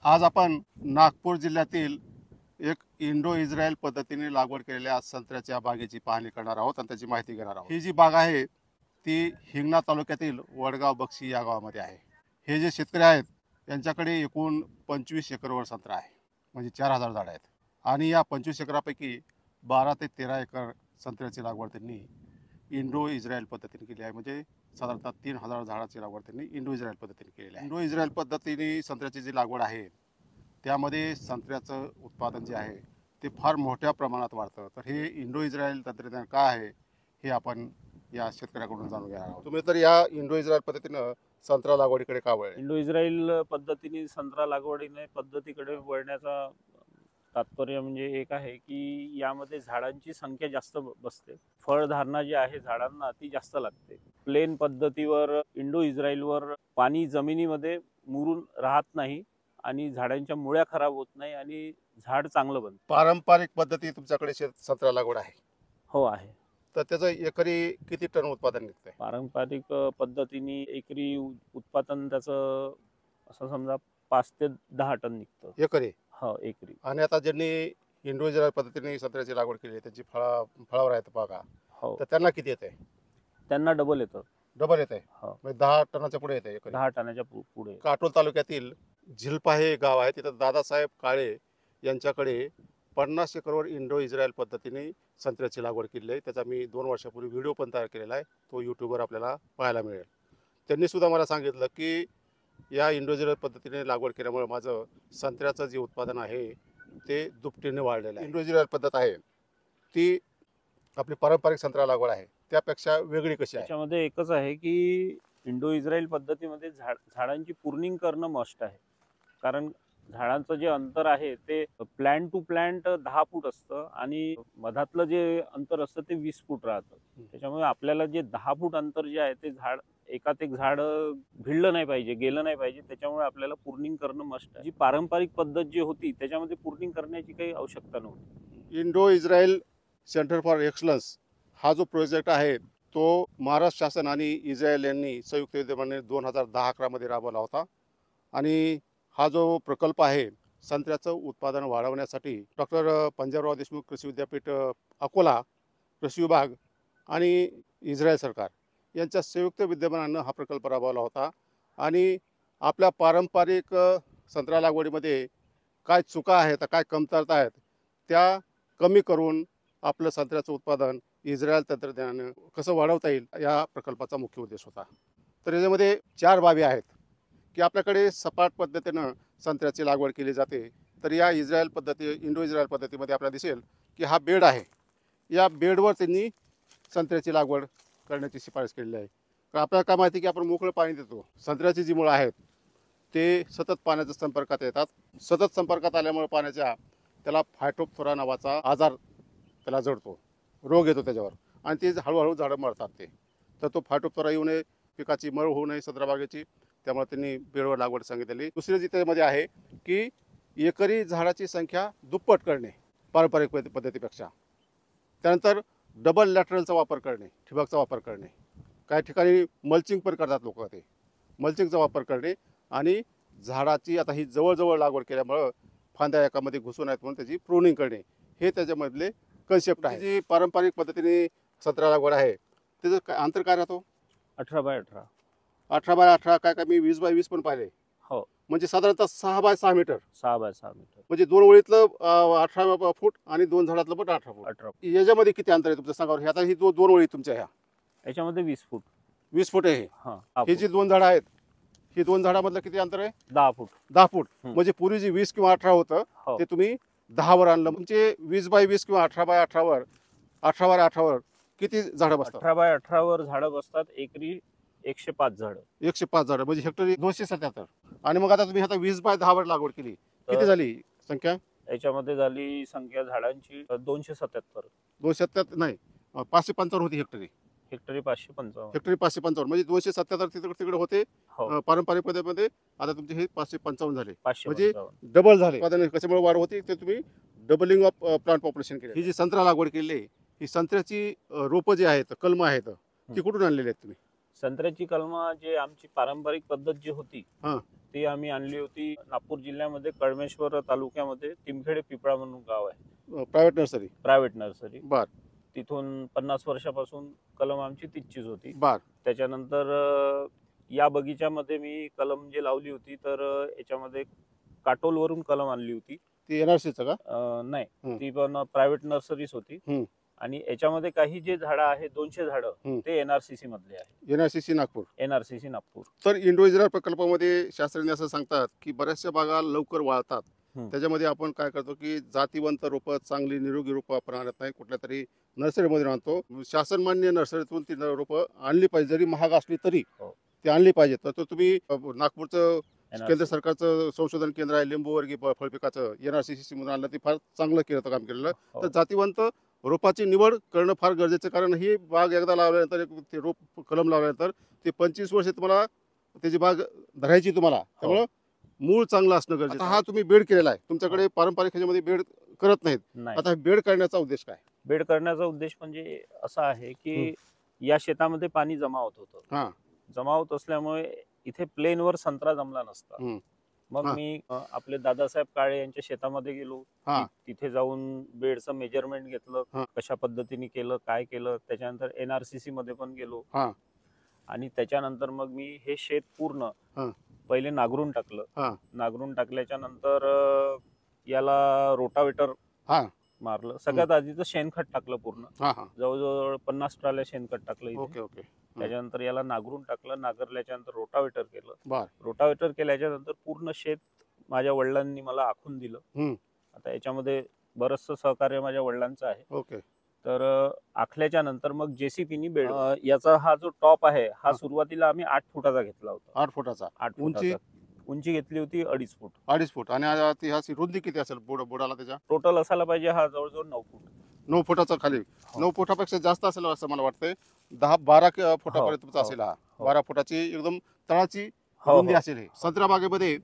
आज आपण नागपूर जिल्ह्यातील एक इंडो इस्रायल पद्धतीने लागवड केलेल्या संत्र्याच्या बागेची पाहणी करणार आहोत आणि त्याची माहिती घेणार आहोत। ही जी बाग आहे ती हिंगणा तालुक्यातील वडगाव बक्षी या गावामध्ये आहे। हे जे शेतकरी आहेत यांच्याकडे एकूण 25 एकरवर संत्रा आहे, म्हणजे 4000 झाडं आहेत आणि या 25 एकरापैकी 12 ते 13 एकर संत्र्याची लागवड त्यांनी इंडो इस्रायल पद्धतीने केली आहे। म्हणजे साधारणतः 3000 झाडाची लागवड त्यांनी इंडो इस्रायल पद्धतीने केलेली आहे। इंडो इस्रायल पद्धतीने संत्र्याची जी लागवड आहे त्यामध्ये संत्र्याचं उत्पादन जे आहे ते फार मोठ्या प्रमाणात वाढतं। तर हे इंडो इस्रायल तंत्रज्ञान काय आहे हे आपण या शेतकऱ्याकडून जाणून घेणार आहोत। तुम्ही तर या इंडो इस्रायल पद्धतीनं संत्रा लागवडीकडे का वळले? इंडो इस्रायल पद्धतीने संत्रा लागवडीने पद्धतीकडे वळण्याचा तात्पर्य म्हणजे एक आहे की यामध्ये झाडांची संख्या जास्त बसते, फळधारणा जी आहे झाडांना ती जास्त लागते। प्लेन पद्धतीवर इंडो इस्रायलवर पाणी जमिनीमध्ये मुरून राहत नाही आणि झाडांच्या मुळ्या खराब होत नाही आणि झाड चांगलं बनतं। पारंपरिक पद्धती तुमच्याकडे संत्रा लागवड आहे, हो आहे। तर त्याचं एकरी किती टन उत्पादन निघतंय? पारंपरिक पद्धतीने एकरी उत्पादन त्याचं असं समजा 5 ते 10 टन निघतं एकरी? हो एकरी। आणि आता ज्यांनी इंडो इस्रायल पद्धतीने संत्र्याची लागवड केली आहे त्यांची फळावर आहेत बघा, हो तर त्यांना किती येते? त्यांना डबल येतं। डबल येते, हो म्हणजे 10 टनाच्या पुढे येते एकरी। 10 टनाच्या पुढे। काटोल तालुक्यातील झिलपा हे गाव आहे, तिथं दादासाहेब काळे यांच्याकडे 50 एकरवर इंडो इस्रायल पद्धतीने संत्र्याची लागवड केली आहे। त्याचा मी 2 वर्षापूर्वी व्हिडिओ पण तयार केलेला आहे, तो यूट्यूबवर आपल्याला पाहायला मिळेल। त्यांनी सुद्धा मला सांगितलं की या इंडो इस्रायल पद्धतीने लागवड केल्यामुळे माझं संत्र्याचं जे उत्पादन आहे ते दुपटीने वाढलेलं आहे। इंडो इस्रायल पद्धत आहे ती आपली पारंपरिक संत्रा लागवड आहे त्यापेक्षा वेगळी कशी आहे? त्याच्यामध्ये एकच आहे की इंडो इस्रायल पद्धतीमध्ये झाडांची प्रूनिंग करणं मस्ट आहे। कारण झाडांचं जे अंतर आहे ते प्लॅन्ट टू प्लॅन्ट 10 फूट असतं आणि मधातलं जे अंतर असतं ते 20 फूट राहतं। त्याच्यामुळे आपल्याला जे 10 फूट अंतर जे आहे ते झाड एकात एक झाड भिडलं नाही पाहिजे, गेलं नाही पाहिजे। त्याच्यामुळे आपल्याला प्रूनिंग करणं मस्ट आहे। जी पारंपरिक पद्धत जी होती त्याच्यामध्ये प्रूनिंग करण्याची काही आवश्यकता नव्हती। Indo Israel centre for excellence हा जो प्रोजेक्ट आहे तो महाराष्ट्र शासन आणि इस्रायल यांनी संयुक्त विद्यमाने 2010-11 मध्ये राबवला होता आणि हा जो प्रकल्प आहे संत्र्याचं उत्पादन वाढवण्यासाठी डॉक्टर पंजाबराव देशमुख कृषी विद्यापीठ अकोला, कृषी विभाग आणि इस्रायल सरकार यांच्या संयुक्त विद्यमानानं हा प्रकल्प राबवला होता। आणि आपल्या पारंपरिक संत्रा लागवडीमध्ये काय चुका आहेत, काय कमतरता आहेत त्या कमी करून आपलं संत्र्याचं उत्पादन इस्रायल तंत्रज्ञानानं कसं वाढवता येईल या प्रकल्पाचा मुख्य उद्देश होता। तर याच्यामध्ये 4 बाबी आहेत की आपल्याकडे सपाट पद्धतीनं संत्र्याची लागवड केली जाते, तर या इस्रायल पद्धती इंडो इस्रायल पद्धतीमध्ये आपल्याला दिसेल की हा बेड आहे, या बेडवर त्यांनी संत्र्याची लागवड करण्याची शिफारस केलेली आहे। कारण आपल्याला काय माहिती की आपण मोकळं पाणी देतो, संत्र्याची जी मुळं आहेत ते सतत पाण्याच्या संपर्कात येतात, सतत संपर्कात आल्यामुळे पाण्याच्या त्याला फायटोप्थोरा नावाचा आजार त्याला जडतो, रोग येतो त्याच्यावर आणि ते हळूहळू झाडं मरतात ते। तर तो फायटोप्थोरा येऊ नये, पिकाची मळ होऊ नये संत्रा त्यामुळे त्यांनी बेडवर लागवड सांगितलेली। दुसरी जी त्यामध्ये आहे की एकरी झाडाची संख्या दुप्पट करणे पारंपरिक पद्धतीपेक्षा। त्यानंतर डबल लॅटरलचा वापर करणे, ठिबकचा वापर करणे, काही ठिकाणी मल्चिंग पण करतात लोक, ते मल्चिंगचा वापर करणे आणि झाडाची आता ही जवळजवळ लागवड केल्यामुळं फांद्या एकामध्ये घुसून आहेत म्हणून त्याची प्रूनिंग करणे हे त्याच्यामधले कन्सेप्ट आहे। जी पारंपरिक पद्धतीने संत्रा लागवड आहे त्याचं अंतर काय राहतो? 18 बाय 18। 18 बाय 18 काय काय मी 20 बाय 20 पण पाहिले, हो म्हणजे साधारणतः 6 बाय 6 मीटर, 6 बाय 6 मीटर, म्हणजे 2 ओळीतलं 18 फूट आणि 2 झाडातलं पण 18 फूट। 18। याच्यामध्ये किती अंतर आहे तुमचं सांगा? आता ही 2 ओळी तुमच्या ह्या याच्यामध्ये 20 फूट। 20 फूट आहे। हां ही जी 2 झाडं आहेत ही 2 झाडामधलं किती अंतर आहे? 10 फूट। 10 फूट। हं. म्हणजे पूर्वी जी 20 किंवा 18 होतं हो ते तुम्ही 10 वर आणलं, म्हणजे 20 बाय 20 किंवा 18 बाय 18 वर 18 बाय 18 वर किती झाडं बसतात? 18 बाय 18 वर झाडं बसतात एकरी 105 झाडं। 105 झाडं, म्हणजे हेक्टरी 277। आणि मग आता तुम्ही आता 20 बाय 10 वर लागवड केली, किती झाली संख्या? याच्यामध्ये झाली संख्या झाडांची 277। 277 नाही, 555 होती हेक्टरी। हेक्टरी 555। हेक्टरी 555, म्हणजे 277 तिकडे होते हो पारंपरिक पद्धतीमध्ये, आता तुमचे हे 555 झाले, म्हणजे 555। डबल झाले। उत्पादन कशामुळे वाढ होती ते तुम्ही डबलिंग ऑफ प्लांट पॉप्युलेशन केले। ही जी संत्रा लागवड केली ही संत्र्याची रोपं जी आहेत, कलमं आहेत, ती कुठून आणलेली आहेत तुम्ही? संत्र्याची कलमं जे आमची पारंपरिक पद्धत जी होती हा. ती आम्ही आणली होती नागपूर जिल्ह्यामध्ये कळमेश्वर तालुक्यामध्ये टिमखेडे पिपळा म्हणून गाव आहे, प्रायव्हेट नर्सरी. Private nursery. बर तिथून 50 वर्षापासून कलम आमची तिथचीच होती. बर त्याच्यानंतर या बगीच्यामध्ये मी कलम जे लावली होती तर याच्यामध्ये काटोलवरून कलम आणली होती. ती एनआरसीचं का? नाही, हं. ती पण प्रायव्हेट नर्सरीच होती. हं. आणि याच्यामध्ये काही जे झाडं आहे 200 झाडं ते एनआरसीसी मधले आहे, एनआरसीसी नागपूर. एनआरसीसी नागपूर. तर इंडो इस्रायल प्रकल्पामध्ये शास्त्रज्ञ असं सांगतात की बऱ्याचशा बागा लवकर वाळतात. त्याच्यामध्ये आपण काय करतो की जातीवंत रोपं, चांगली निरोगी रोपं आपण आणत नाही, कुठल्या तरी नर्सरीमधून आणतो. शासनमान्य नर्सरीतून ती रोपं आणली पाहिजे, जरी महाग असली तरी ती आणली पाहिजे. तर तुम्ही नागपूरचं केंद्र सरकारचं संशोधन केंद्र आहे लिंबूवर्गीय फळपिकाचं, एनआरसीसी मधून आणलं, ते फार चांगलं केलं काम केलेलं. तर जातीवंत रोपाची निवड करणं फार गरजेचं, कारण ही बाग एकदा लावल्यानंतर ते रोप कलम लावल्यानंतर ते 25 वर्ष तुम्हाला त्याची बाग धरायची तुम्हाला, त्यामुळं मूळ चांगलं असणं गरजेचं. हा तुम्ही बेड केलेला आहे, तुमच्याकडे पारंपरिक ह्याच्यामध्ये बेड करत नाहीत. आता बेड करण्याचा उद्देश काय? बेड करण्याचा उद्देश म्हणजे असा आहे की या शेतामध्ये पाणी जमा होत होतं. जमा होत असल्यामुळे इथे प्लेनवर संत्रा जमला नसता. मग मी आपले दादासाहेब काळे यांच्या शेतामध्ये गेलो, तिथे जाऊन बेडचं मेजरमेंट घेतलं, कशा पद्धतीने केलं, काय केलं. त्याच्यानंतर एनआरसीसी मध्ये पण गेलो आणि त्याच्यानंतर मग मी हे शेत पूर्ण पहिले नांगरून टाकलं. नांगरून टाकल्याच्या नंतर याला रोटावेटर मारलं. सगळ्यात आधी तर शेणखत टाकलं पूर्ण, जवळजवळ 50 ट्रॉल्या शेणखत टाकलं इथे. त्याच्यानंतर याला नांगरून टाकलं. नांगरल्याच्या नंतर रोटावेटर केलं. रोटावेटर केल्याच्या नंतर पूर्ण शेत माझ्या वडिलांनी मला आखून दिलं. आता याच्यामध्ये बरचसं सहकार्य माझ्या वडिलांचं आहे. तर आखल्याच्या नंतर मग जेसीपीनी बेड, याचा हा जो टॉप आहे हा सुरुवातीला आम्ही 8 फुटाचा घेतला होता. 8 फुटाचा. 8 फुटाचा उंची घेतली होती 2.5 फूट. 2.5 फूट. आणि ह्याची रुंदी किती असेल बुडाला त्याच्या? टोटल असायला पाहिजे हा जवळजवळ 9 फूट. 9 फुटाचा खाली. 9 फुटापेक्षा जास्त असेल असं मला वाटतंय. 10-12 फुटापर्यंत असेल हा. 12 फुटाची एकदम तळाची रुंदी असेल. संत्रा बागेमध्ये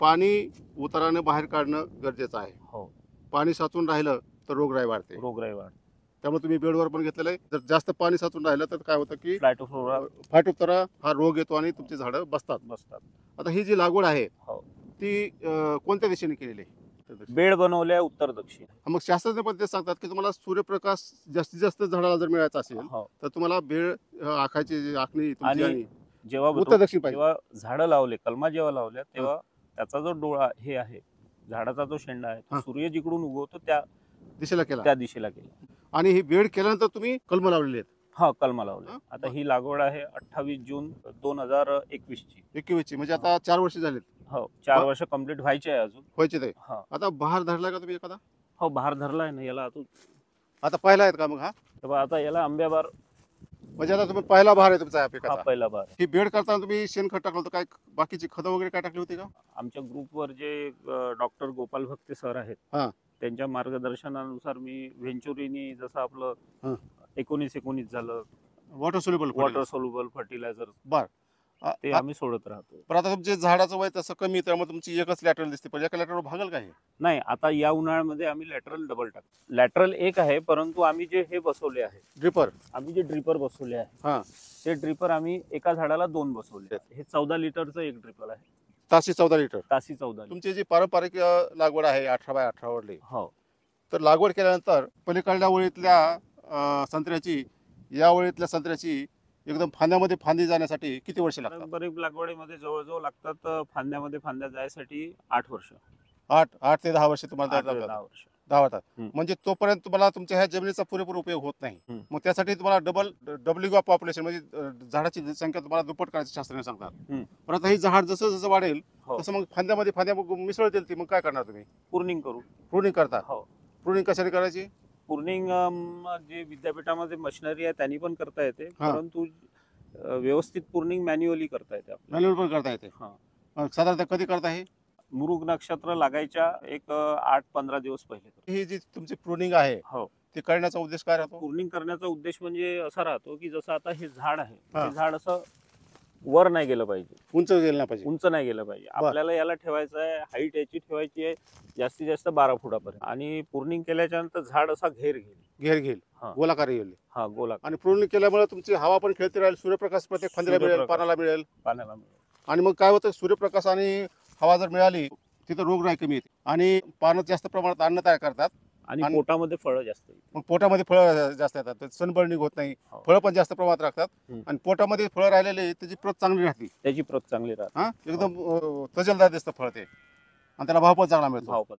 पाणी उताराने बाहेर काढणं गरजेचं आहे. पाणी साचून राहिलं तर रोगराई वाढते. त्यामुळे तुम्ही बेडवर पण घेतलेलं आहे. जर जास्त पाणी साचून राहिलं तर काय होतं की फायटोप्थोरा हा रोग येतो आणि तुमची झाडं बसतात. आता ही जी लागवड आहे ती कोणत्या दिशेने केलेली आहे? बेड बनवल्या उत्तर दक्षिण. मग शास्त्रज्ञ पण ते सांगतात की तुम्हाला सूर्यप्रकाश जास्तीत जास्त झाडाला जर मिळायचा असेल तर तुम्हाला बेड आखायची आखणी आणि जेव्हा उत्तर दक्षिण पाहिजे. जेव्हा झाडं लावले, कलमा जेव्हा लावल्या तेव्हा त्याचा जो डोळा हे आहे, झाडाचा जो शेंडा आहे, सूर्य जिकडून उगवतो त्या दिशेला केला. आणि ही बेड केल्यानंतर तुम्ही कलम लावलेले आहेत? कलमा लावले. आता ही लागवड आहे 28 जून 2021 ची. 21 ची, म्हणजे आता 4 वर्ष झालेत. 4 वर्ष कंप्लीट व्हायचे आहे अजून. व्हायचे ते. आता बहार धरला का तुम्ही एखादा? बहार धरलाय ना याला. आता पहिला आहेत का मग हा? आता याला आंब्या बार, म्हणजे आता तुम्ही पहिला बहार आहे तुमचा पिकाचा? पहिला बहार. ही बेड करताना तुम्ही शेणखत टाकलं होतं, काय बाकीची खतं वगैरे काय टाकली होती का? आमच्या ग्रुपवर जे डॉक्टर गोपाल भक्ते सर आहेत त्यांच्या मार्गदर्शनानुसार मी व्हेंचुरीनी, जसं आपलं 19-19 झालं, वॉटर सोल्युबल फर्टिलायझर ते आम्ही सोडत राहतो. पण आता तुमचे झाडाचं वय तसं कमी, त्यामुळे तुमची एकच लॅटरल दिसते, पण एका लॅटरल भागल काय? नाही, आता या उन्हाळ्यामध्ये आम्ही लॅटरल डबल टाकतो. लॅटरल एक आहे, परंतु आम्ही जे हे बसवले आहे ड्रिपर बसवले आहे, ते ड्रिपर आम्ही एका झाडाला 2 बसवले. हे 14 लिटरचं एक ड्रिपर आहे. ताशी 14 लिटर. तुमची जी पारंपरिक लागवड आहे 18x18 वरली, तर लागवड केल्यानंतर पलीकडल्या ओळीतल्या संत्र्याची या ओळीतल्या संत्र्याची एकदम फांद्यामध्ये फांदी जाण्यासाठी किती वर्ष लागतात? पारंपरिक लागवडीमध्ये जवळजवळ लागतात फांद्यामध्ये फांद्या जायसाठी 8 वर्ष. 8 ते 10 वर्ष तुम्हाला 10 वर्षात. म्हणजे तोपर्यंत तुम्हाला तुमच्या ह्या जमिनीचा पुरेपूर उपयोग होत नाही. मग त्यासाठी तुम्हाला डबलिंग ऑफ पॉप्युलेशन, म्हणजे झाडाची संख्या तुम्हाला दुप्पट करायची शास्त्रज्ञ सांगतात. पण आता ही झाड जसं जसं वाढेल तसं मग फांद्यामध्ये फांद्या मिसळतील ती, मग काय करणार तुम्ही? प्रूनिंग करता. प्रूनिंग कशाने करायची? प्रूनिंग जे विद्यापीठामध्ये मशिनरी आहे त्यांनी पण करता येते, परंतु व्यवस्थित प्रूनिंग मॅन्युअली करता येते. साधारणतः कधी करता? हे मृग नक्षत्र लागायच्या एक 8-15 दिवस पहिले. ही जी तुमची प्रूनिंग आहे ते करण्याचा उद्देश काय राहतो? प्रूनिंग करण्याचा उद्देश म्हणजे असा राहतो की जसं आता हे झाड आहे, हे झाड असं वर नाही गेलं पाहिजे, उंच गेलं नाही पाहिजे. उंच नाही गेलं पाहिजे. आपल्याला याला ठेवायचं आहे, हाईट याची ठेवायची आहे जास्तीत जास्त 12 फुटापर्यंत. आणि प्रूनिंग केल्याच्या नंतर झाड असा घेर घेईल. घेर घेईल, हा. गोलाकार येईल. हा, गोलाकार. आणि प्रूनिंग केल्यामुळे तुमची हवा पण खेळती राहील, सूर्यप्रकाश प्रत्येक फांदीला मिळेल, सूर्यप्रकाश. पानाला मिळेल. पाण्याला मिळेल. आणि मग काय होतं, सूर्यप्रकाश आणि हवा जर मिळाली तिथं रोगराई कमी येते आणि पानं जास्त प्रमाणात अन्न तयार करतात. आणि आणि- पोटामध्ये फळं जास्त येईल. मग पोटामध्ये फळं जास्त येतात, सनबर्निंग होत नाही, हो. फळं पण जास्त प्रमाणात राखतात. हम्म. आणि पोटामध्ये फळं राहिलेले त्याची प्रत चांगली राहते. त्याची प्रत चांगली राहते. हा, एकदम तजेलदार दिसतं फळ ते, आणि त्याला भाव पण चांगला मिळतो. भाव पण